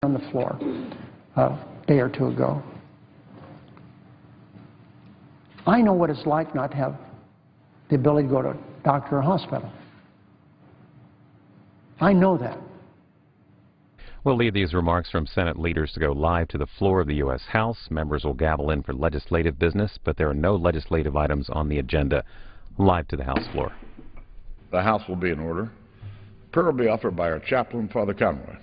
on the floor a day or two ago. I know what it's like not to have the ability to go to a doctor or hospital. I know that. We'll leave these remarks from Senate leaders to go live to the floor of the U.S. House. Members will gavel in for legislative business, but there are no legislative items on the agenda. Live to the House floor. The House will be in order. Prayer will be offered by our chaplain, Father Conroy.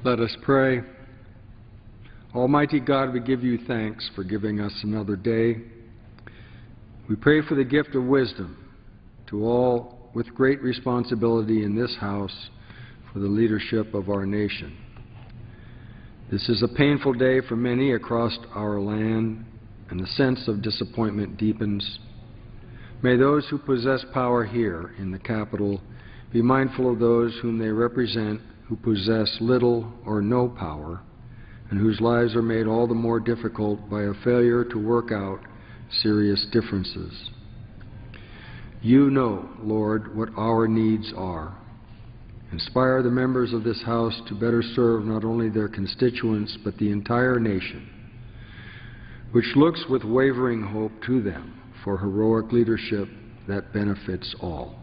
Let us pray. Almighty God, we give you thanks for giving us another day. We pray for the gift of wisdom to all with great responsibility in this House for the leadership of our nation. This is a painful day for many across our land, and the sense of disappointment deepens. May those who possess power here in the Capitol be mindful of those whom they represent who possess little or no power and whose lives are made all the more difficult by a failure to work out serious differences. You know, Lord, what our needs are. Inspire the members of this House to better serve not only their constituents but the entire nation, which looks with wavering hope to them for heroic leadership that benefits all.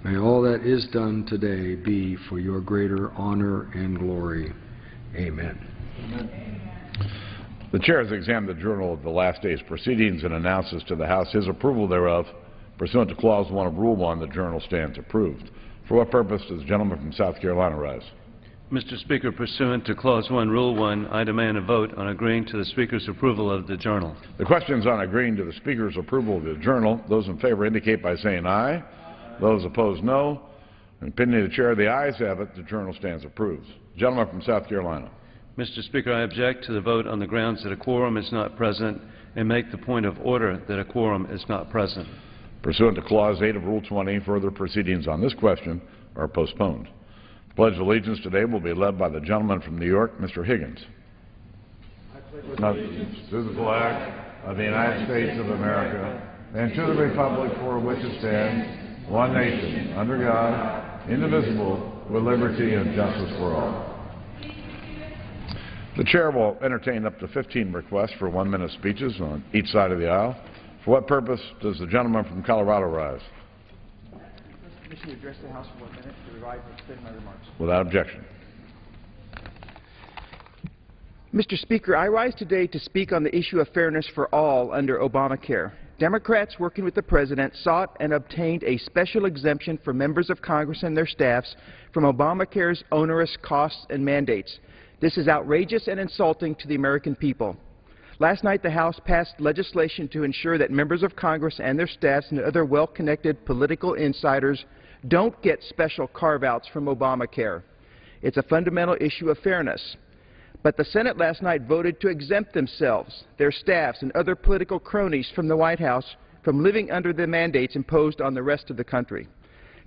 May all that is done today be for your greater honor and glory. Amen. The Chair has examined the journal of the last day's proceedings and announces to the House his approval thereof. Pursuant to Clause 1 of Rule 1, the journal stands approved. For what purpose does the gentleman from South Carolina rise? Mr. Speaker, pursuant to Clause 1, Rule 1, I demand a vote on agreeing to the Speaker's approval of the journal. The question is on agreeing to the Speaker's approval of the journal. Those in favor indicate by saying aye. Those opposed, no. In opinion of the Chair, the ayes have it. The journal stands approved. Gentleman from South Carolina. Mr. Speaker, I object to the vote on the grounds that a quorum is not present and make the point of order that a quorum is not present. Pursuant to Clause 8 of Rule 20, further proceedings on this question are postponed. The Pledge of Allegiance today will be led by the gentleman from New York, Mr. Higgins. To the flag of the United States of America and to the republic for which it stands, one nation, under God, indivisible, with liberty and justice for all. The Chair will entertain up to 15 requests for one-minute speeches on each side of the aisle. For what purpose does the gentleman from Colorado rise? Permission to address the House for 1 minute to revise and extend my remarks. Without objection. Mr. Speaker, I rise today to speak on the issue of fairness for all under Obamacare. Democrats working with the President sought and obtained a special exemption for members of Congress and their staffs from Obamacare's onerous costs and mandates. This is outrageous and insulting to the American people. Last night, the House passed legislation to ensure that members of Congress and their staffs and other well-connected political insiders don't get special carve-outs from Obamacare. It's a fundamental issue of fairness. But the Senate last night voted to exempt themselves, their staffs, and other political cronies from the White House from living under the mandates imposed on the rest of the country.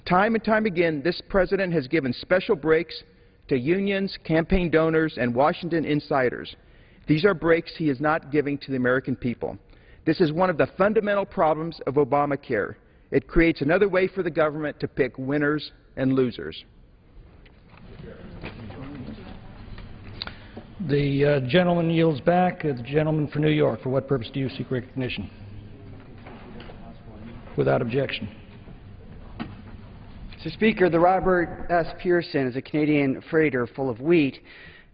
Time and time again, this President has given special breaks to unions, campaign donors, and Washington insiders. These are breaks he is not giving to the American people. This is one of the fundamental problems of Obamacare. It creates another way for the government to pick winners and losers. The gentleman yields back. The gentleman for New York. For what purpose do you seek recognition? Without objection. Mr. Speaker, the Robert S. Pearson is a Canadian freighter full of wheat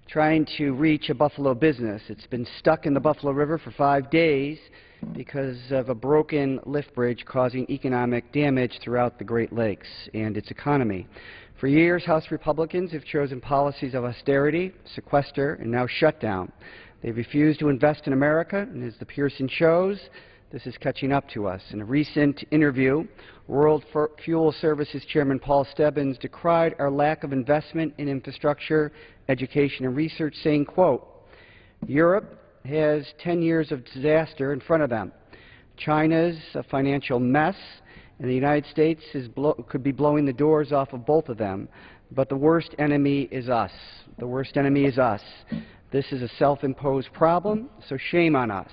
trying to reach a Buffalo business. It's been stuck in the Buffalo River for 5 days because of a broken lift bridge causing economic damage throughout the Great Lakes and its economy. For years, House Republicans have chosen policies of austerity, sequester, and now shutdown. They've refused to invest in America, and as the Pearson shows, this is catching up to us. In a recent interview, World Fuel Services Chairman Paul Stebbins decried our lack of investment in infrastructure, education, and research, saying, quote, Europe has 10 years of disaster in front of them. China's a financial mess, and the United States could be blowing the doors off of both of them. But the worst enemy is us. The worst enemy is us. This is a self-imposed problem, so shame on us.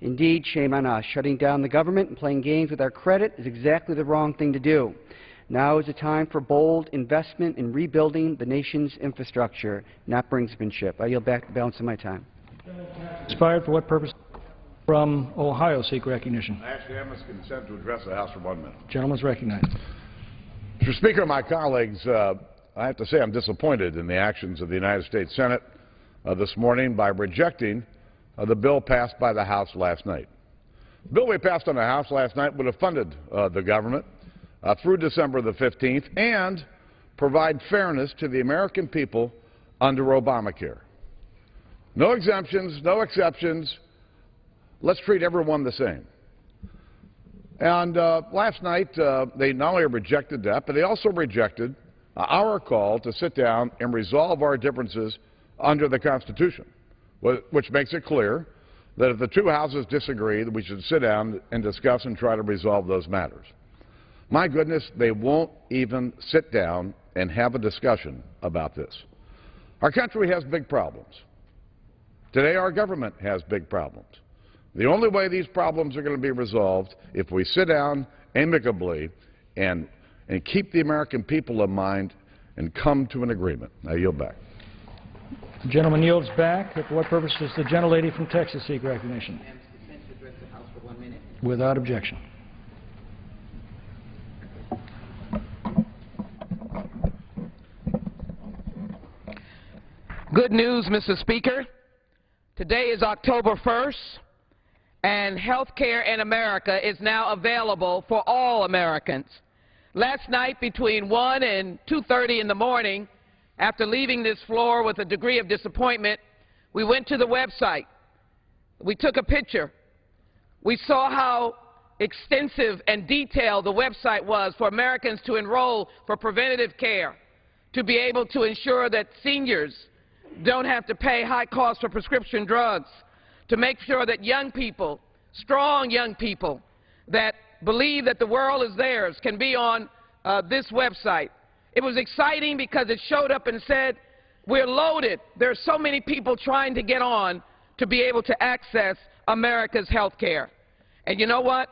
Indeed, shame on us. Shutting down the government and playing games with our credit is exactly the wrong thing to do. Now is the time for bold investment in rebuilding the nation's infrastructure, not brinksmanship. I yield back the balance of my time. Expired for what purpose? From Ohio, seek recognition. I ask unanimous consent to address the House for 1 minute. Gentleman is recognized. Mr. Speaker, my colleagues, I have to say I'm disappointed in the actions of the United States Senate this morning by rejecting the bill passed by the House last night. The bill we passed on the House last night would have funded the government through December the 15th and provide fairness to the American people under Obamacare. No exemptions, no exceptions. Let's treat everyone the same. And last night, they not only rejected that, but they also rejected our call to sit down and resolve our differences under the Constitution, which makes it clear that if the two houses disagree, that we should sit down and discuss and try to resolve those matters. My goodness, they won't even sit down and have a discussion about this. Our country has big problems. Today, our government has big problems. The only way these problems are going to be resolved if we sit down amicably and keep the American people in mind and come to an agreement. I yield back. The gentleman yields back. For what purpose does the gentlelady from Texas seek recognition? Without objection. Good news, Mr. Speaker. Today is October 1st, and health care in America is now available for all Americans. Last night between 1 and 2:30 in the morning, after leaving this floor with a degree of disappointment, we went to the website. We took a picture. We saw how extensive and detailed the website was for Americans to enroll for preventative care, to be able to ensure that seniors don't have to pay high costs for prescription drugs, to make sure that young people, strong young people, that believe that the world is theirs can be on this website. It was exciting because it showed up and said, we're loaded. There are so many people trying to get on to be able to access America's health care. And you know what?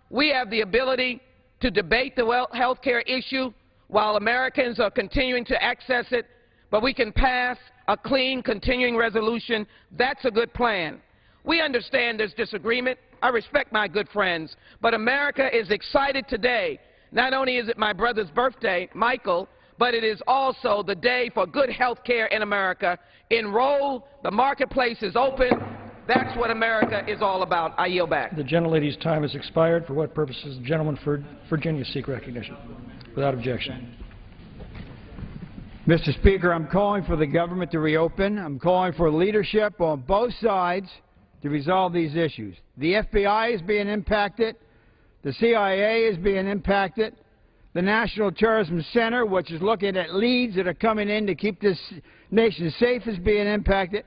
We have the ability to debate the health care issue while Americans are continuing to access it, but we can pass a clean, continuing resolution. That's a good plan. We understand there's disagreement. I respect my good friends. But America is excited today. Not only is it my brother's birthday, Michael, but it is also the day for good health care in America. Enroll. The marketplace is open. That's what America is all about. I yield back. The gentlelady's time has expired. For what purpose does the gentleman for Virginia seek recognition? Without objection. Mr. Speaker, I'm calling for the government to reopen. I'm calling for leadership on both sides to resolve these issues. The FBI is being impacted. The CIA is being impacted. The National Terrorism Center, which is looking at leads that are coming in to keep this nation safe, is being impacted.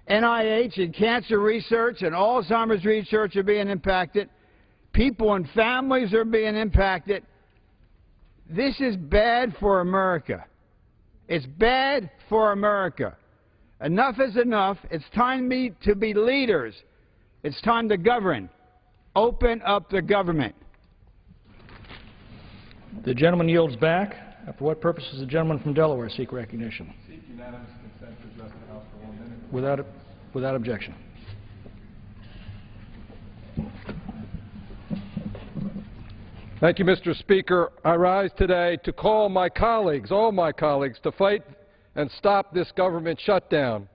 NIH and cancer research and Alzheimer's research are being impacted. People and families are being impacted. This is bad for America. It's bad for America. Enough is enough. It's time to be leaders. It's time to govern. Open up the government. The gentleman yields back. For what purpose does the gentleman from Delaware seek recognition? Seek unanimous consent to address the House for 1 minute. Without objection. Thank you, Mr. Speaker. I rise today to call my colleagues, all my colleagues, to fight and stop this government shutdown.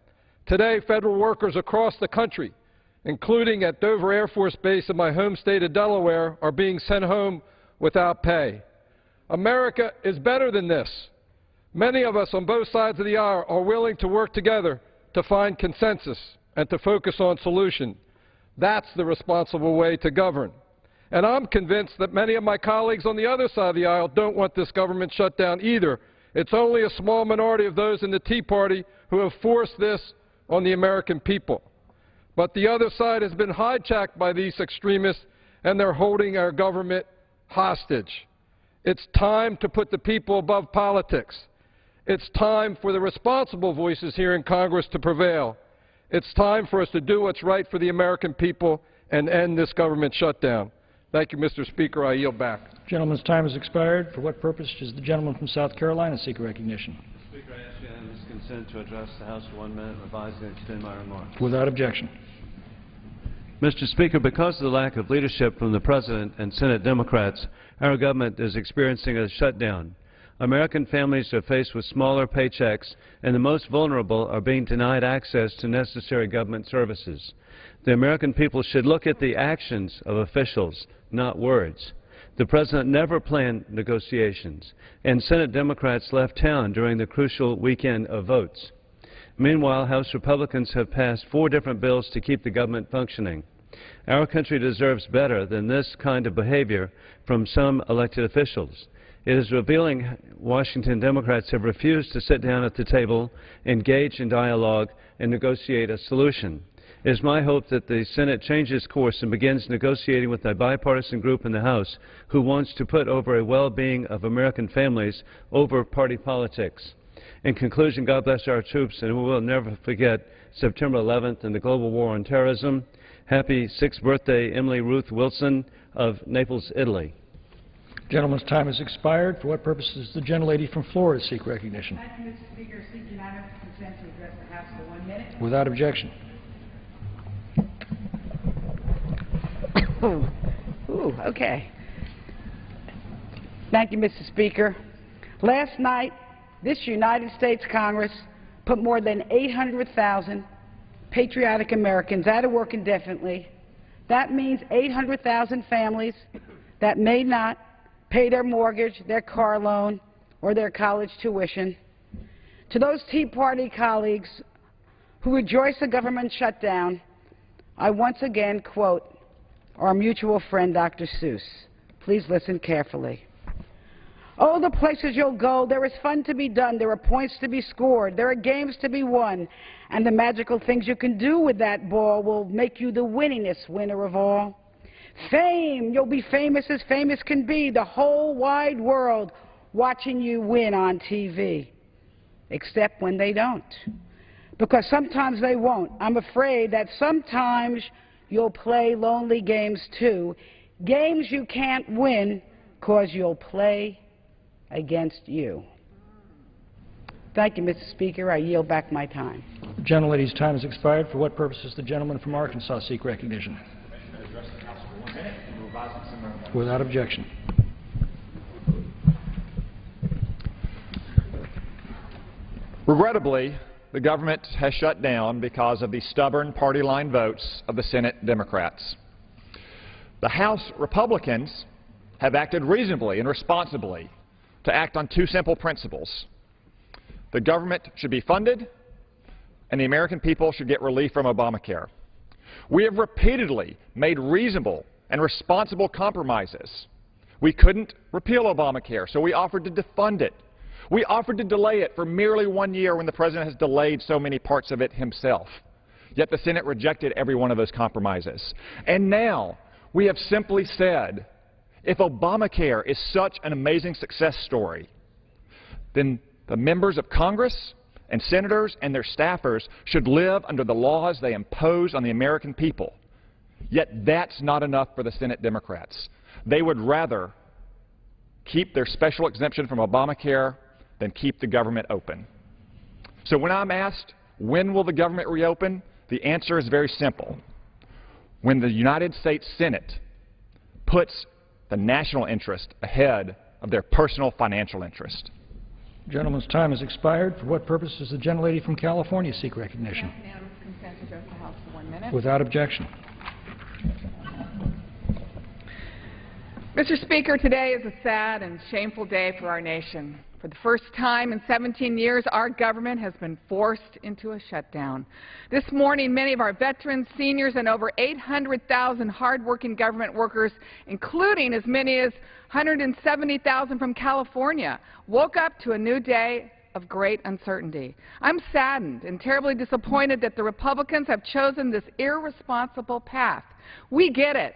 Today, federal workers across the country, including at Dover Air Force Base in my home state of Delaware, are being sent home without pay. America is better than this. Many of us on both sides of the aisle are willing to work together to find consensus and to focus on solution. That's the responsible way to govern. And I'm convinced that many of my colleagues on the other side of the aisle don't want this government shut down either. It's only a small minority of those in the Tea Party who have forced this on the American people. But the other side has been hijacked by these extremists, and they're holding our government hostage. It's time to put the people above politics. It's time for the responsible voices here in Congress to prevail. It's time for us to do what's right for the American people and end this government shutdown. Thank you, Mr. Speaker. I yield back. Gentleman's time has expired. For what purpose does the gentleman from South Carolina seek recognition? Speaker, I ask unanimous consent to address the House for 1 minute, revise and extend my remarks. Without objection. Mr. Speaker, because of the lack of leadership from the President and Senate Democrats, our government is experiencing a shutdown. American families are faced with smaller paychecks, and the most vulnerable are being denied access to necessary government services. The American people should look at the actions of officials, not words. The President never planned negotiations, and Senate Democrats left town during the crucial weekend of votes. Meanwhile, House Republicans have passed 4 different bills to keep the government functioning. Our country deserves better than this kind of behavior from some elected officials. It is revealing Washington Democrats have refused to sit down at the table, engage in dialogue, and negotiate a solution. It is my hope that the Senate changes course and begins negotiating with a bipartisan group in the House who wants to put over a well-being of American families over party politics. In conclusion, God bless our troops, and we will never forget September 11th and the global war on terrorism. Happy 6th birthday, Emily Ruth Wilson of Naples, Italy. Gentleman's time has expired. For what purpose does the gentlelady from Florida seek recognition? Thank you, Mr. Speaker. Seek unanimous consent to address the House for 1 minute. Without objection. Okay. Thank you, Mr. Speaker. Last night, this United States Congress put more than 800,000 patriotic Americans out of work indefinitely. That means 800,000 families that may not pay their mortgage, their car loan, or their college tuition. To those Tea Party colleagues who rejoice the government shutdown, I once again quote our mutual friend, Dr. Seuss. Please listen carefully. Oh, the places you'll go, there is fun to be done, there are points to be scored, there are games to be won, and the magical things you can do with that ball will make you the winningest winner of all. Fame, you'll be famous as famous can be, the whole wide world watching you win on TV. Except when they don't. Because sometimes they won't. I'm afraid that sometimes you'll play lonely games too. Games you can't win because you'll play against you. Thank you, Mr. Speaker. I yield back my time. The gentlelady's time has expired. For what purpose does the gentleman from Arkansas seek recognition? Without objection. Regrettably, the government has shut down because of the stubborn party line votes of the Senate Democrats. The House Republicans have acted reasonably and responsibly to act on 2 simple principles. The government should be funded, and the American people should get relief from Obamacare. We have repeatedly made reasonable and responsible compromises. We couldn't repeal Obamacare, so we offered to defund it. We offered to delay it for merely 1 year when the President has delayed so many parts of it himself. Yet the Senate rejected every one of those compromises. And now we have simply said, if Obamacare is such an amazing success story, then the members of Congress and senators and their staffers should live under the laws they impose on the American people. Yet that's not enough for the Senate Democrats. They would rather keep their special exemption from Obamacare than keep the government open. So when I'm asked, when will the government reopen? The answer is very simple. When the United States Senate puts the national interest ahead of their personal financial interest. The gentleman's time has expired. For what purpose does the gentlelady from California seek recognition? Consent to address the House for 1 minute. Without objection. Mr. Speaker, today is a sad and shameful day for our nation. For the first time in 17 years, our government has been forced into a shutdown. This morning, many of our veterans, seniors, and over 800,000 hardworking government workers, including as many as 170,000 from California, woke up to a new day of great uncertainty. I'm saddened and terribly disappointed that the Republicans have chosen this irresponsible path. We get it.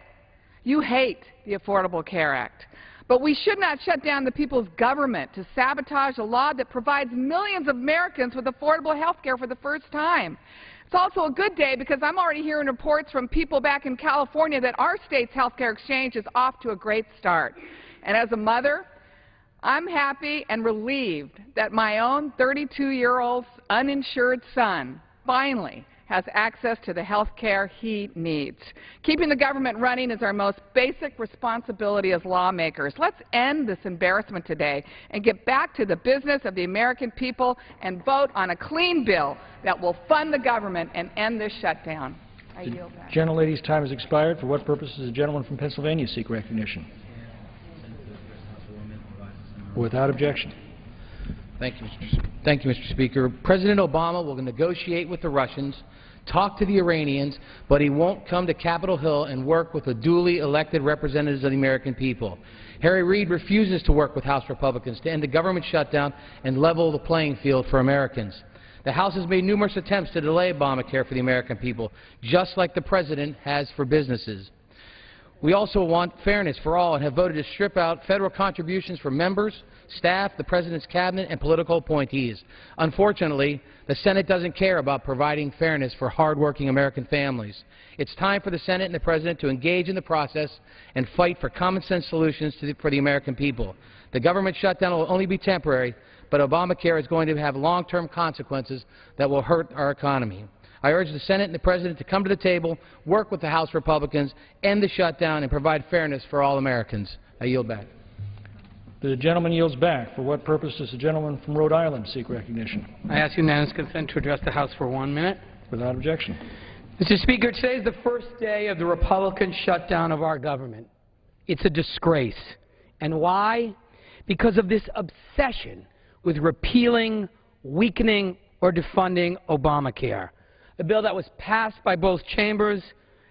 You hate the Affordable Care Act. But we should not shut down the people's government to sabotage a law that provides millions of Americans with affordable health care for the first time. It's also a good day because I'm already hearing reports from people back in California that our state's health care exchange is off to a great start. And as a mother, I'm happy and relieved that my own 32-year-old uninsured son finally has access to the health care he needs. Keeping the government running is our most basic responsibility as lawmakers. Let's end this embarrassment today and get back to the business of the American people and vote on a clean bill that will fund the government and end this shutdown. I yield back. The gentlelady's time has expired. For what purpose does the gentleman from Pennsylvania seek recognition? Without objection. Thank you, Mr. Speaker. President Obama will negotiate with the Russians, talk to the Iranians, but he won't come to Capitol Hill and work with the duly elected representatives of the American people. Harry Reid refuses to work with House Republicans to end the government shutdown and level the playing field for Americans. The House has made numerous attempts to delay Obamacare for the American people, just like the President has for businesses. We also want fairness for all and have voted to strip out federal contributions from members, staff, the President's cabinet, and political appointees. Unfortunately, the Senate doesn't care about providing fairness for hardworking American families. It's time for the Senate and the President to engage in the process and fight for common-sense solutions for the American people. The government shutdown will only be temporary, but Obamacare is going to have long-term consequences that will hurt our economy. I urge the Senate and the President to come to the table, work with the House Republicans, end the shutdown, and provide fairness for all Americans. I yield back. The gentleman yields back. For what purpose does the gentleman from Rhode Island seek recognition? I ask unanimous consent to address the House for 1 minute. Without objection. Mr. Speaker, today is the first day of the Republican shutdown of our government. It's a disgrace. And why? Because of this obsession with repealing, weakening, or defunding Obamacare. A bill that was passed by both chambers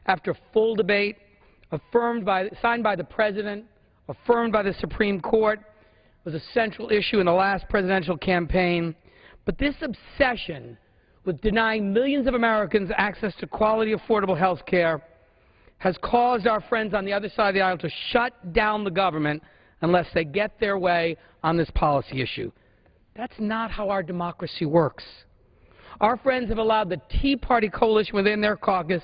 after full debate, signed by the President, affirmed by the Supreme Court, was a central issue in the last presidential campaign. But this obsession with denying millions of Americans access to quality, affordable health care has caused our friends on the other side of the aisle to shut down the government unless they get their way on this policy issue. That's not how our democracy works. Our friends have allowed the Tea Party coalition within their caucus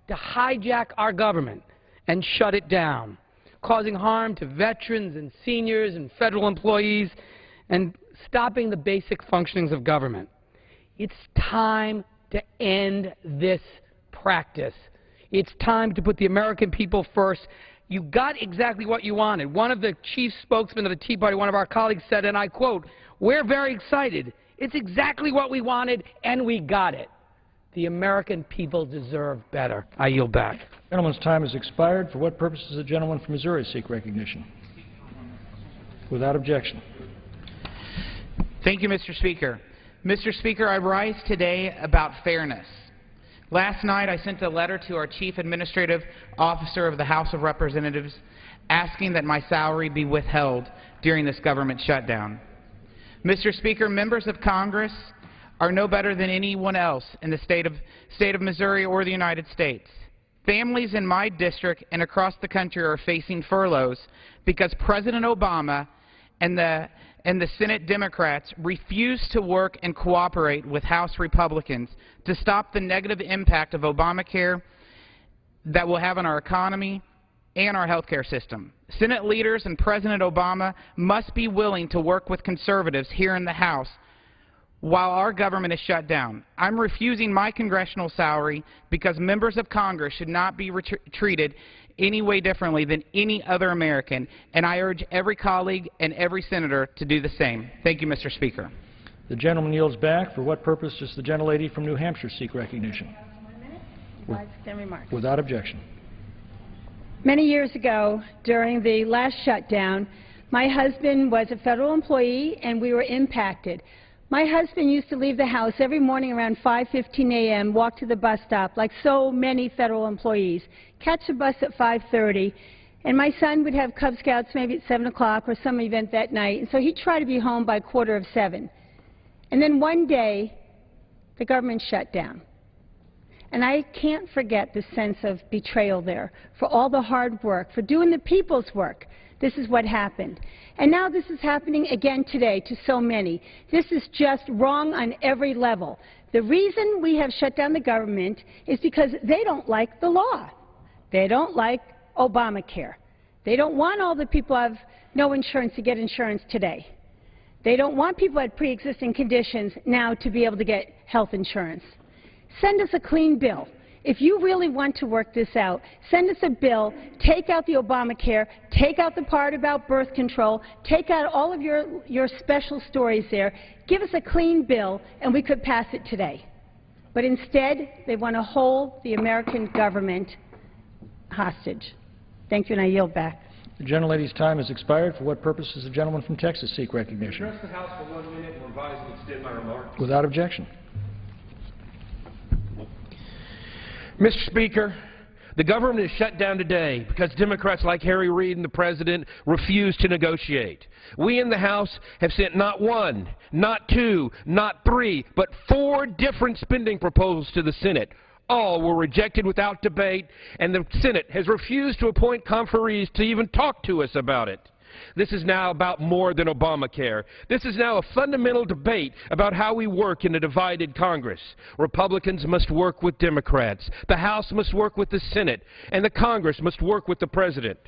to hijack our government and shut it down, causing harm to veterans and seniors and federal employees and stopping the basic functionings of government. It's time to end this practice. It's time to put the American people first. You got exactly what you wanted. One of the chief spokesmen of the Tea Party, one of our colleagues said, and I quote, "We're very excited. It's exactly what we wanted, and we got it." The American people deserve better. I yield back. The gentleman's time has expired. For what purpose does the gentleman from Missouri seek recognition? Without objection. Thank you, Mr. Speaker. Mr. Speaker, I rise today about fairness. Last night I sent a letter to our Chief Administrative Officer of the House of Representatives asking that my salary be withheld during this government shutdown. Mr. Speaker, members of Congress are no better than anyone else in the state of Missouri or the United States. Families in my district and across the country are facing furloughs because President Obama and the Senate Democrats refuse to work and cooperate with House Republicans to stop the negative impact of Obamacare that will have on our economy and our health care system. Senate leaders and President Obama must be willing to work with conservatives here in the House while our government is shut down. I'm refusing my congressional salary because members of Congress should not be treated any way differently than any other American, and I urge every colleague and every senator to do the same. Thank you, Mr. Speaker. The gentleman yields back. For what purpose does the gentlelady from New Hampshire seek recognition? Without objection. Many years ago, during the last shutdown, my husband was a federal employee and we were impacted. My husband used to leave the house every morning around 5:15 a.m., walk to the bus stop like so many federal employees, catch the bus at 5:30, and my son would have Cub Scouts maybe at 7 o'clock or some event that night, and so he'd try to be home by 6:45. And then one day, the government shut down. And I can't forget the sense of betrayal there for all the hard work, for doing the people's work, This is what happened. And now this is happening again today to so many. This is just wrong on every level. The reason we have shut down the government is because they don't like the law. They don't like Obamacare. They don't want all the people who have no insurance to get insurance today. They don't want people who had pre-existing conditions now to be able to get health insurance. Send us a clean bill. If you really want to work this out, send us a bill, take out the Obamacare, take out the part about birth control, take out all of your special stories there, give us a clean bill, and we could pass it today. But instead, they want to hold the American government hostage. Thank you, and I yield back. The gentlelady's time has expired. For what purpose does the gentleman from Texas seek recognition? Address the House for 1 minute and revise and extend my remarks. Without objection. Mr. Speaker, the government is shut down today because Democrats like Harry Reid and the President refuse to negotiate. We in the House have sent not one, not two, not three, but 4 different spending proposals to the Senate. All were rejected without debate, and the Senate has refused to appoint conferees to even talk to us about it. This is now about more than Obamacare. This is now a fundamental debate about how we work in a divided Congress. Republicans must work with Democrats. The House must work with the Senate. And the Congress must work with the President.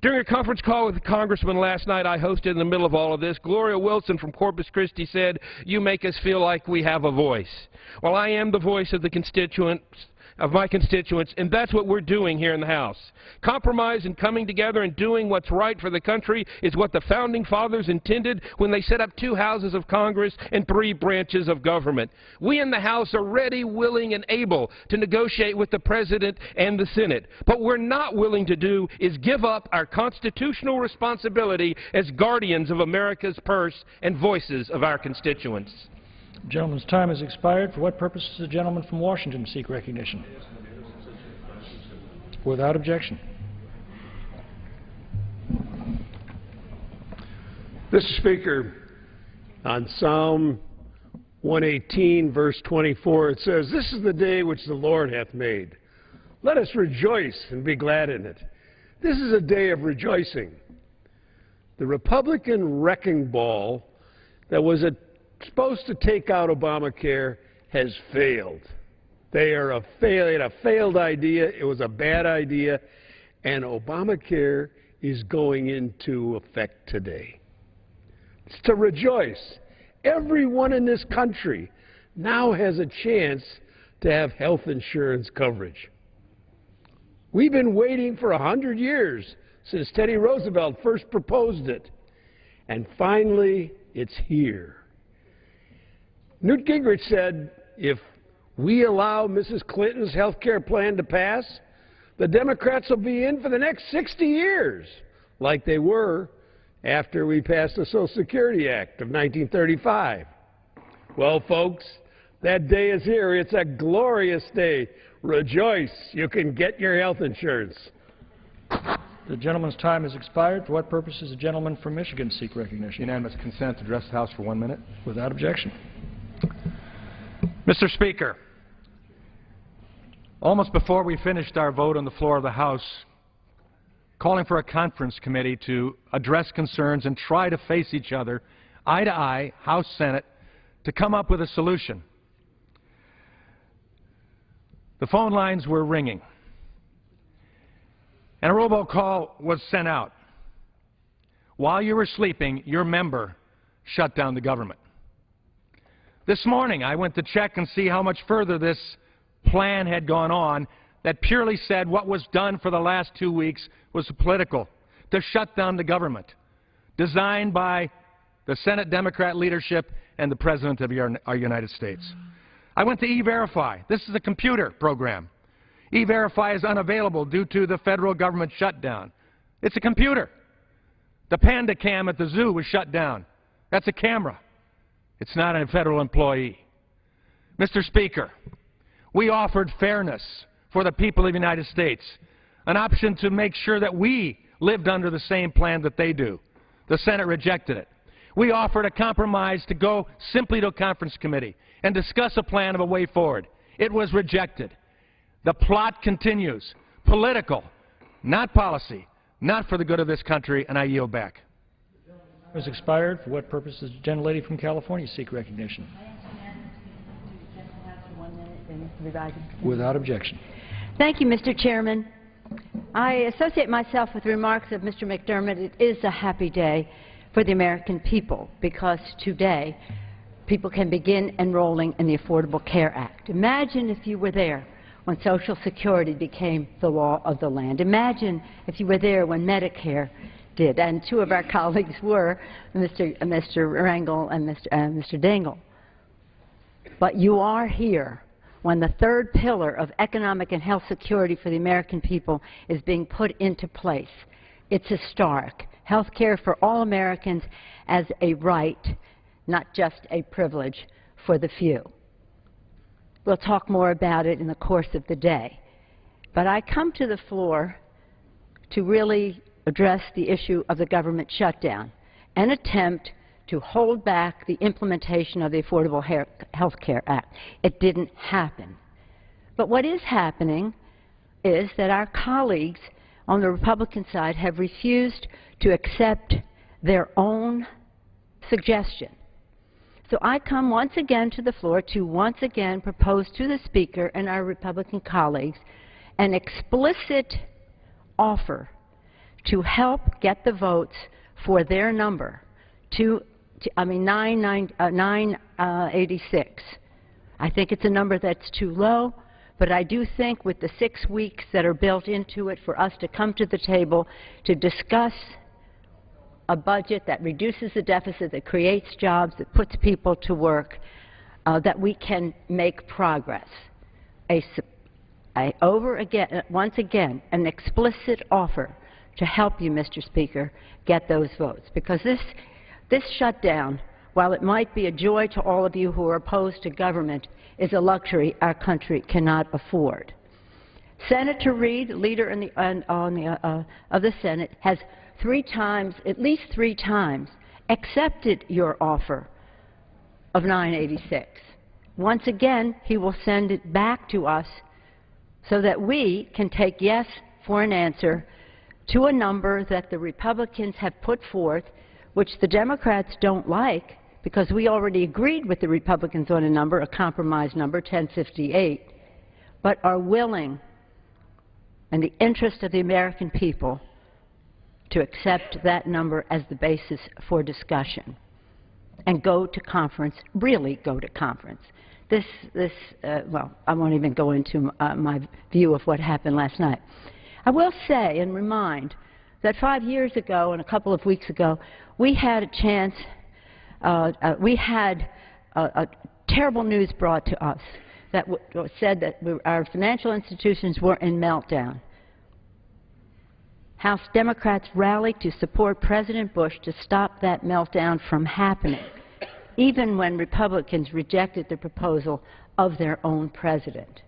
During a conference call with the Congressman last night I hosted in the middle of all of this, Gloria Wilson from Corpus Christi said, "You make us feel like we have a voice." Well, I am the voice of the my constituents, and that's what we're doing here in the House. Compromise and coming together and doing what's right for the country is what the Founding Fathers intended when they set up 2 houses of Congress and 3 branches of government. We in the House are ready, willing, and able to negotiate with the President and the Senate. But what we're not willing to do is give up our constitutional responsibility as guardians of America's purse and voices of our constituents. The gentleman's time has expired. For what purpose does the gentleman from Washington seek recognition? Without objection. Mr. Speaker, on Psalm 118, verse 24, it says, "This is the day which the Lord hath made. Let us rejoice and be glad in it." This is a day of rejoicing. The Republican wrecking ball that was supposed to take out Obamacare has failed. They had a failed idea. It was a bad idea. And Obamacare is going into effect today. It's to rejoice. Everyone in this country now has a chance to have health insurance coverage. We've been waiting for 100 years since Teddy Roosevelt first proposed it. And finally, it's here. Newt Gingrich said, if we allow Mrs. Clinton's health care plan to pass, the Democrats will be in for the next 60 years, like they were after we passed the Social Security Act of 1935. Well, folks, that day is here. It's a glorious day. Rejoice. You can get your health insurance. The gentleman's time has expired. For what purpose does the gentleman from Michigan seek recognition? Unanimous consent to address the House for 1 minute. Without objection. Mr. Speaker, almost before we finished our vote on the floor of the House, calling for a conference committee to address concerns and try to face each other, eye to eye, House, Senate, to come up with a solution. The phone lines were ringing, and a robocall was sent out. While you were sleeping, your member shut down the government. This morning, I went to check and see how much further this plan had gone on that purely said what was done for the last 2 weeks was political, to shut down the government, designed by the Senate Democrat leadership and the President of our United States. I went to E-Verify. This is a computer program. E-Verify is unavailable due to the federal government shutdown. It's a computer. The Panda Cam at the zoo was shut down. That's a camera. It's not a federal employee. Mr. Speaker, we offered fairness for the people of the United States, an option to make sure that we lived under the same plan that they do. The Senate rejected it. We offered a compromise to go simply to a conference committee and discuss a plan of a way forward. It was rejected. The plot continues. Political, not policy. not for the good of this country, and I yield back. Has expired. For what purpose does the gentlelady from California seek recognition? Without objection. Thank you, Mr. Chairman. I associate myself with the remarks of Mr. McDermott. It is a happy day for the American people because today people can begin enrolling in the Affordable Care Act. Imagine if you were there when Social Security became the law of the land. Imagine if you were there when Medicare did, and two of our colleagues were, Mr. Rangel and Mr. Dingell. But you are here when the third pillar of economic and health security for the American people is being put into place. It's historic. Health care for all Americans as a right, not just a privilege for the few. We'll talk more about it in the course of the day. But I come to the floor to really address the issue of the government shutdown, an attempt to hold back the implementation of the Affordable Health Care Act. It didn't happen. But what is happening is that our colleagues on the Republican side have refused to accept their own suggestion. So I come once again to the floor to once again propose to the Speaker and our Republican colleagues an explicit offer to help get the votes for their number, 986. I think it's a number that's too low, but I do think with the 6 weeks that are built into it for us to come to the table to discuss a budget that reduces the deficit, that creates jobs, that puts people to work, that we can make progress. Once again, an explicit offer to help you, Mr. Speaker, get those votes. Because this shutdown, while it might be a joy to all of you who are opposed to government, is a luxury our country cannot afford. Senator Reid, leader of the Senate, has at least three times, accepted your offer of 986. Once again, he will send it back to us so that we can take yes for an answer to a number that the Republicans have put forth, which the Democrats don't like, because we already agreed with the Republicans on a number, a compromise number, 1058, but are willing, in the interest of the American people, to accept that number as the basis for discussion and go to conference, really go to conference. Well, I won't even go into my view of what happened last night. I will say and remind that 5 years ago and a couple of weeks ago, we had a chance, we had terrible news brought to us that said that our financial institutions were in meltdown. House Democrats rallied to support President Bush to stop that meltdown from happening, even when Republicans rejected the proposal of their own president.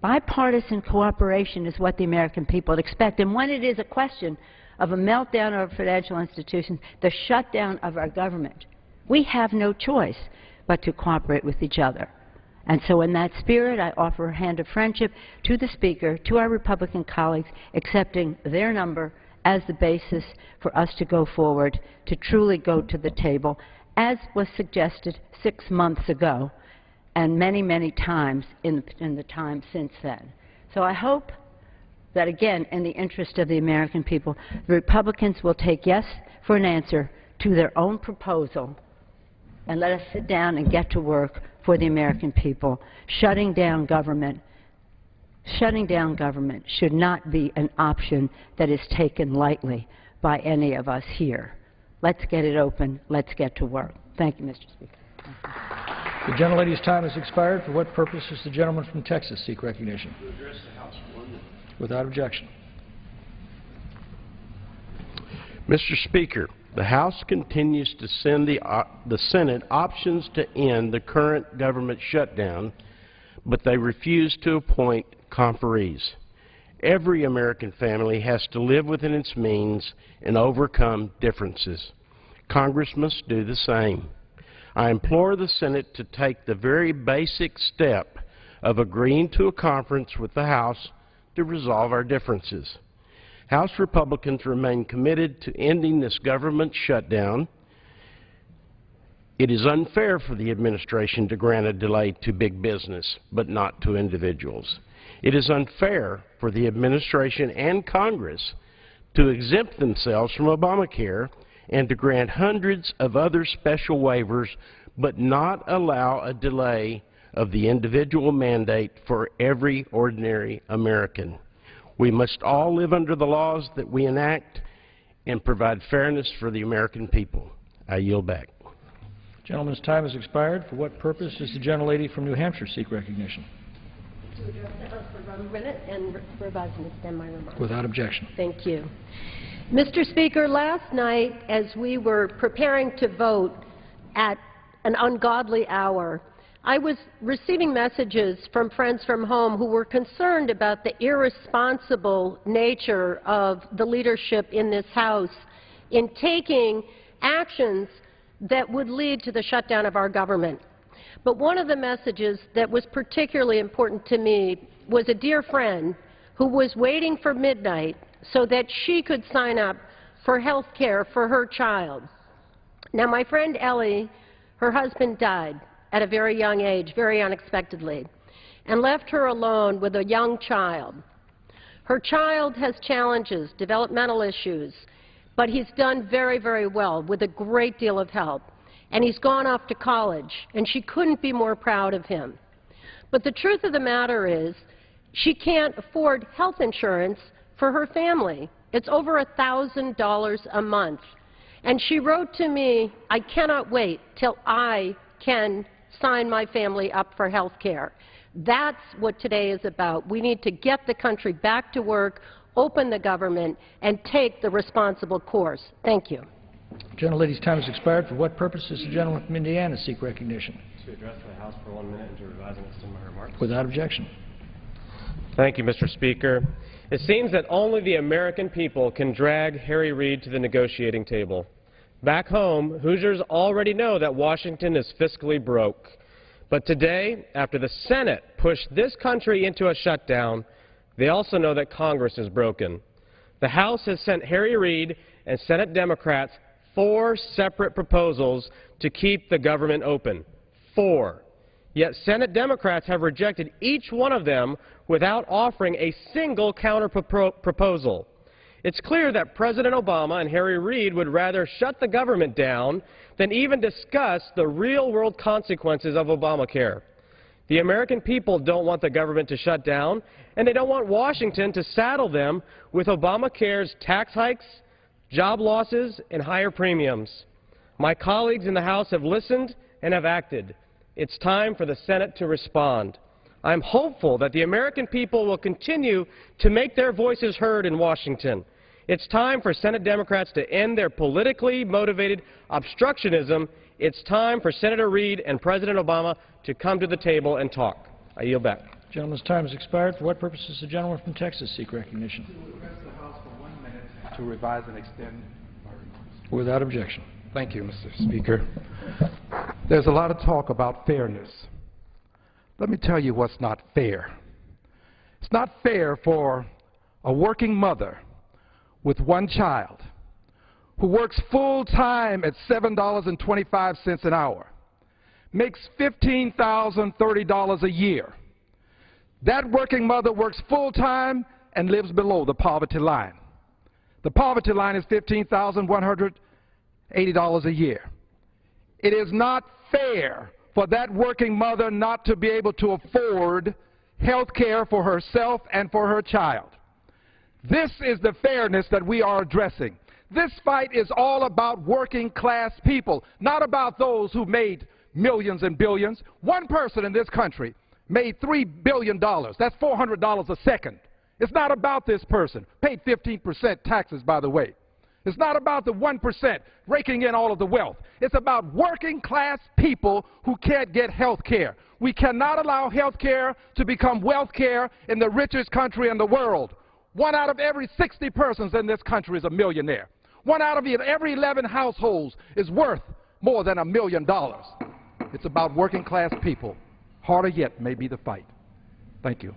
Bipartisan cooperation is what the American people expect, and when it is a question of a meltdown of our financial institutions, the shutdown of our government, we have no choice but to cooperate with each other. And so in that spirit, I offer a hand of friendship to the Speaker, to our Republican colleagues, accepting their number as the basis for us to go forward, to truly go to the table, as was suggested 6 months ago, and many, many times in the time since then. So I hope that, again, in the interest of the American people, the Republicans will take yes for an answer to their own proposal and let us sit down and get to work for the American people. Shutting down government should not be an option that is taken lightly by any of us here. Let's get it open. Let's get to work. Thank you, Mr. Speaker. The gentlelady's time has expired. For what purpose does the gentleman from Texas seek recognition? To address the House for 1 minute. Without objection. Mr. Speaker, the House continues to send the Senate options to end the current government shutdown, but they refuse to appoint conferees. Every American family has to live within its means and overcome differences. Congress must do the same. I implore the Senate to take the very basic step of agreeing to a conference with the House to resolve our differences. House Republicans remain committed to ending this government shutdown. It is unfair for the administration to grant a delay to big business, but not to individuals. It is unfair for the administration and Congress to exempt themselves from Obamacare and to grant hundreds of other special waivers, but not allow a delay of the individual mandate for every ordinary American. We must all live under the laws that we enact and provide fairness for the American people. I yield back. Gentleman's time has expired. For what purpose does the gentlelady from New Hampshire seek recognition? To address the House for 1 minute and revise and extend my remarks. Without objection. Thank you. Mr. Speaker, last night as we were preparing to vote at an ungodly hour, I was receiving messages from friends from home who were concerned about the irresponsible nature of the leadership in this House in taking actions that would lead to the shutdown of our government. But one of the messages that was particularly important to me was a dear friend who was waiting for midnight so that she could sign up for health care for her child. Now, my friend Ellie, her husband died at a very young age, very unexpectedly, and left her alone with a young child. Her child has challenges, developmental issues, but he's done very, very well with a great deal of help. And he's gone off to college, and she couldn't be more proud of him. But the truth of the matter is she can't afford health insurance for her family. It's over $1,000 a month. And she wrote to me, I cannot wait till I can sign my family up for health care. That's what today is about. We need to get the country back to work, open the government, and take the responsible course. Thank you. Gentlelady's time has expired. For what purpose does the gentleman from Indiana seek recognition? To address the House for 1 minute and to revise and extend my remarks. Without objection. Thank you, Mr. Speaker. It seems that only the American people can drag Harry Reid to the negotiating table. Back home, Hoosiers already know that Washington is fiscally broke. But today, after the Senate pushed this country into a shutdown, they also know that Congress is broken. The House has sent Harry Reid and Senate Democrats 4 separate proposals to keep the government open. 4. Yet Senate Democrats have rejected each one of them without offering a single counter-proposal. It's clear that President Obama and Harry Reid would rather shut the government down than even discuss the real-world consequences of Obamacare. The American people don't want the government to shut down, and they don't want Washington to saddle them with Obamacare's tax hikes, job losses, and higher premiums. My colleagues in the House have listened and have acted. It's time for the Senate to respond. I'm hopeful that the American people will continue to make their voices heard in Washington. It's time for Senate Democrats to end their politically motivated obstructionism. It's time for Senator Reid and President Obama to come to the table and talk. I yield back. Gentleman's time has expired. For what purpose does the gentleman from Texas seek recognition? To address the House for 1 minute to revise and extend my remarks. Without objection. Thank you, Mr. Speaker. There's a lot of talk about fairness. Let me tell you what's not fair. It's not fair for a working mother with 1 child who works full-time at $7.25 an hour, makes $15,030 a year. That working mother works full-time and lives below the poverty line. The poverty line is $15,180 a year. It is not fair for that working mother not to be able to afford health care for herself and for her child. This is the fairness that we are addressing. This fight is all about working class people, not about those who made millions and billions. One person in this country made $3 billion. That's $400 a second. It's not about this person. Paid 15% taxes, by the way. It's not about the 1% raking in all of the wealth. It's about working class people who can't get health care. We cannot allow health care to become wealth care in the richest country in the world. 1 out of every 60 persons in this country is a millionaire. 1 out of every 11 households is worth more than $1 million. It's about working class people. Harder yet may be the fight. Thank you.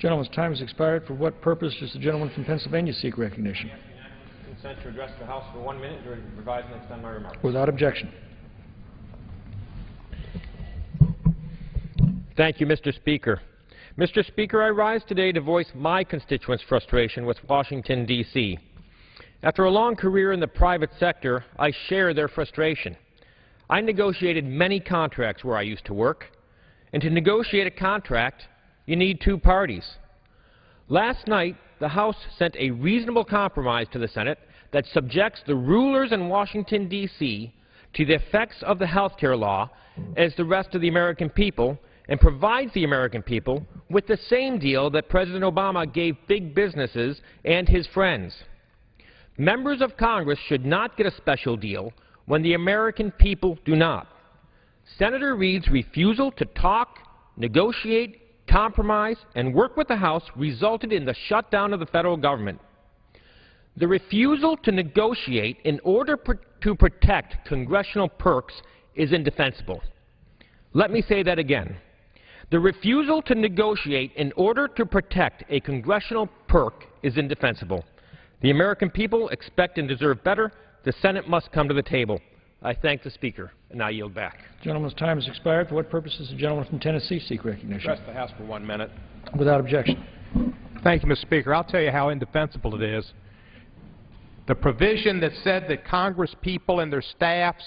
Gentleman's time has expired. For what purpose does the gentleman from Pennsylvania seek recognition? Consent to address the House for 1 minute to revise and extend my remarks. Without objection. Thank you, Mr. Speaker. Mr. Speaker, I rise today to voice my constituents' frustration with Washington, D.C. After a long career in the private sector, I share their frustration. I negotiated many contracts where I used to work, and to negotiate a contract, you need two parties. Last night, the House sent a reasonable compromise to the Senate that subjects the rulers in Washington, D.C. to the effects of the health care law as the rest of the American people, and provides the American people with the same deal that President Obama gave big businesses and his friends. Members of Congress should not get a special deal when the American people do not. Senator Reid's refusal to talk, negotiate, compromise, and work with the House resulted in the shutdown of the federal government. The refusal to negotiate in order to protect congressional perks is indefensible. Let me say that again. The refusal to negotiate in order to protect a congressional perk is indefensible. The American people expect and deserve better. The Senate must come to the table. I thank the Speaker, and I yield back. Gentleman's time has expired. For what purpose does the gentleman from Tennessee seek recognition? Address the House for 1 minute. Without objection. Thank you, Mr. Speaker. I'll tell you how indefensible it is. The provision that said that Congress people and their staffs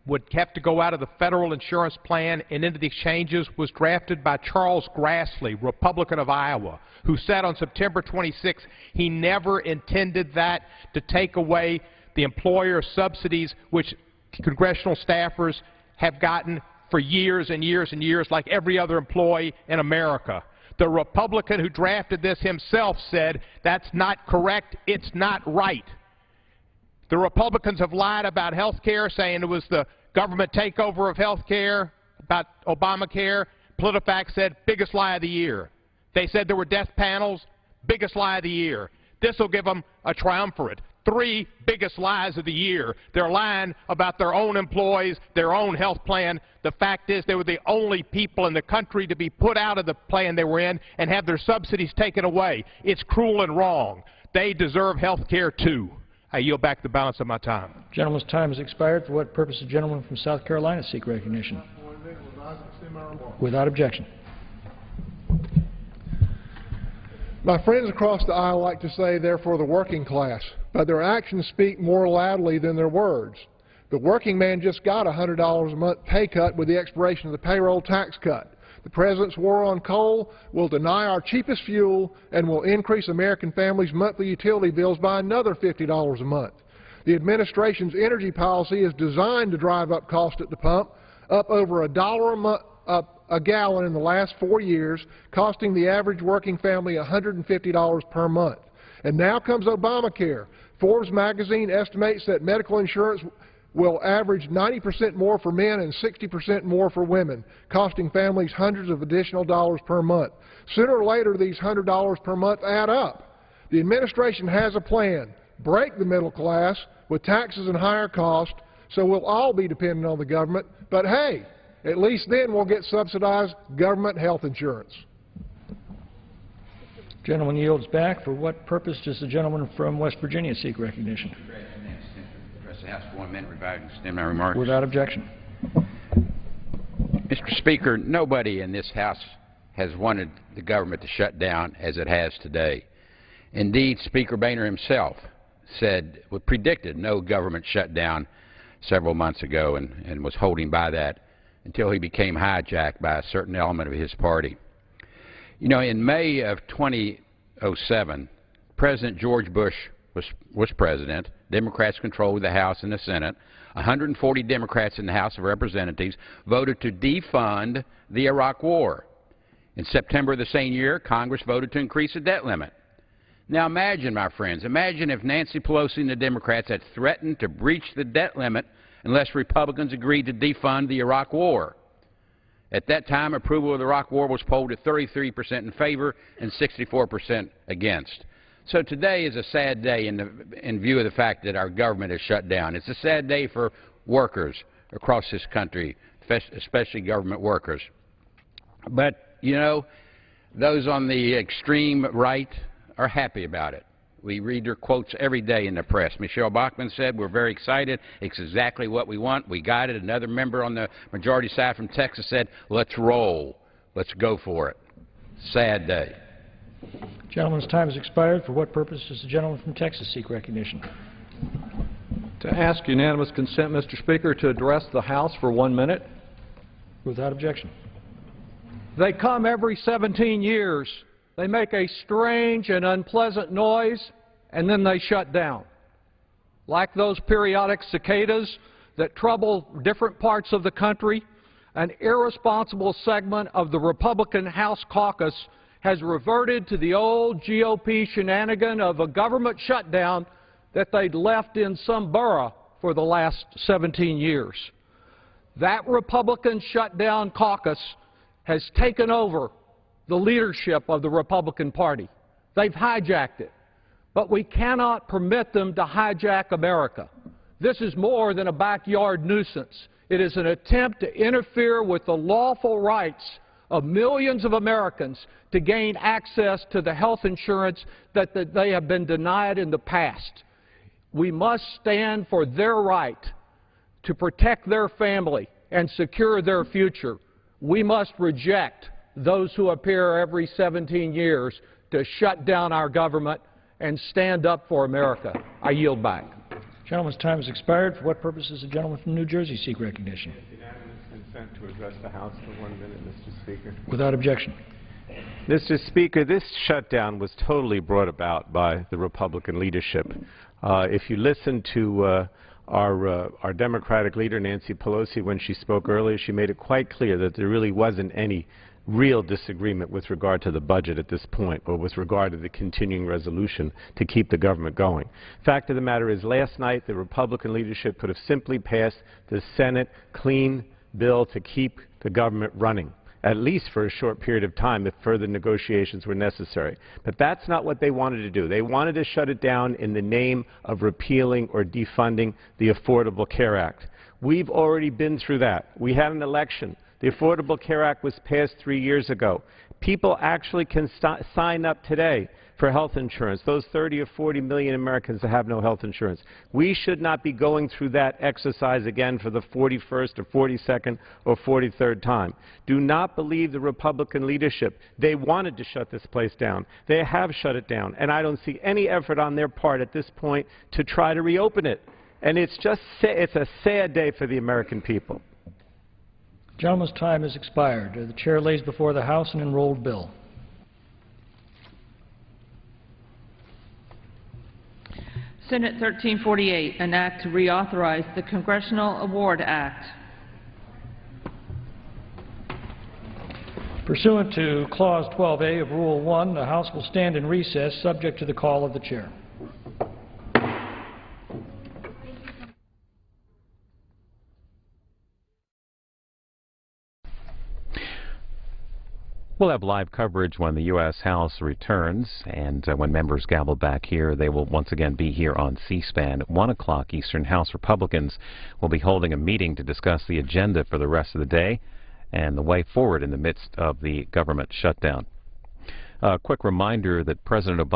would have to go out of the federal insurance plan and into the exchanges was drafted by Charles Grassley, Republican of Iowa, who said on September 26 he never intended that to take away the employer subsidies which congressional staffers have gotten for years and years and years, like every other employee in America. The Republican who drafted this himself said that's not correct, it's not right. The Republicans have lied about health care, saying it was the government takeover of health care, about Obamacare. PolitiFact said, biggest lie of the year. They said there were death panels, biggest lie of the year. This will give them a triumvirate. 3 biggest lies of the year. They're lying about their own employees, their own health plan. The fact is they were the only people in the country to be put out of the plan they were in and have their subsidies taken away. It's cruel and wrong. They deserve health care too. I yield back the balance of my time. Gentleman's time has expired. For what purpose does the gentleman from South Carolina seek recognition? Without objection. My friends across the aisle like to say they're for the working class, but their actions speak more loudly than their words. The working man just got a $100 a month pay cut with the expiration of the payroll tax cut. The President's war on coal will deny our cheapest fuel and will increase American families' monthly utility bills by another $50 a month. The administration's energy policy is designed to drive up cost at the pump, up over $1 a gallon in the last 4 years, costing the average working family $150 per month. And now comes Obamacare. Forbes magazine estimates that medical insurance will average 90% more for men and 60% more for women, costing families hundreds of additional dollars per month. Sooner or later, these $100 per month add up. The administration has a plan. Break the middle class with taxes and higher costs, so we'll all be dependent on the government. But hey, at least then we'll get subsidized government health insurance. Gentleman yields back. For what purpose does the gentleman from West Virginia seek recognition? Address the House for 1 minute, revise and extend my remarks. Without objection. Mr. Speaker, nobody in this House has wanted the government to shut down as it has today. Indeed, Speaker Boehner himself predicted no government shutdown several months ago and was holding by that until he became hijacked by a certain element of his party. You know, in May of 2007, President George Bush was president. Democrats controlled the House and the Senate. 140 Democrats in the House of Representatives voted to defund the Iraq War. In September of the same year, Congress voted to increase the debt limit. Now imagine, my friends, imagine if Nancy Pelosi and the Democrats had threatened to breach the debt limit unless Republicans agreed to defund the Iraq War. At that time, approval of the Iraq War was polled at 33% in favor and 64% against. So today is a sad day in view of the fact that our government is shut down. It's a sad day for workers across this country, especially government workers. But, you know, Those on the extreme right are happy about it. We read their quotes every day in the press. Michelle Bachmann said, we're very excited. It's exactly what we want. We got it. Another member on the majority side from Texas said, let's roll. Let's go for it. Sad day. Gentleman's time has expired. For what purpose does the gentleman from Texas seek recognition? To ask unanimous consent, Mr. Speaker, to address the House for 1 minute. Without objection. They come every 17 years. They make a strange and unpleasant noise, and then they shut down. Like those periodic cicadas that trouble different parts of the country, an irresponsible segment of the Republican House caucus has reverted to the old GOP shenanigan of a government shutdown that they'd left in some borough for the last 17 years. That Republican shutdown caucus has taken over the leadership of the Republican Party. They've hijacked it. But we cannot permit them to hijack America. This is more than a backyard nuisance. It is an attempt to interfere with the lawful rights of millions of Americans to gain access to the health insurance that they have been denied in the past. We must stand for their right to protect their family and secure their future. We must reject those who appear every 17 years to shut down our government and stand up for America. I yield back. Gentleman's time has expired. For what purpose does the gentleman from New Jersey seek recognition? Unanimous consent to address the House for 1 minute, Mr. Speaker. Without objection. Mr. Speaker, this shutdown was totally brought about by the Republican leadership. If you listen to our Democratic leader, Nancy Pelosi, when she spoke earlier, she made it quite clear that there really wasn't any real disagreement with regard to the budget at this point, or with regard to the continuing resolution to keep the government going. Fact of the matter is, last night the Republican leadership could have simply passed the Senate clean bill to keep the government running, at least for a short period of time if further negotiations were necessary. But that's not what they wanted to do. They wanted to shut it down in the name of repealing or defunding the Affordable Care Act. We've already been through that. We had an election. The Affordable Care Act was passed 3 years ago. People actually can sign up today for health insurance, those 30 or 40 million Americans that have no health insurance. We should not be going through that exercise again for the 41st or 42nd or 43rd time. Do not believe the Republican leadership. They wanted to shut this place down. They have shut it down, and I don't see any effort on their part at this point to try to reopen it. And it's a sad day for the American people. Gentleman's time has expired. The chair lays before the House an enrolled bill. Senate 1348, an act to reauthorize the Congressional Award Act. Pursuant to Clause 12A of Rule 1, the House will stand in recess subject to the call of the chair. We'll have live coverage when the U.S. House returns, and when members gavel back here, they will once again be here on C-SPAN at 1 o'clock Eastern. House Republicans will be holding a meeting to discuss the agenda for the rest of the day and the way forward in the midst of the government shutdown. A quick reminder that President Obama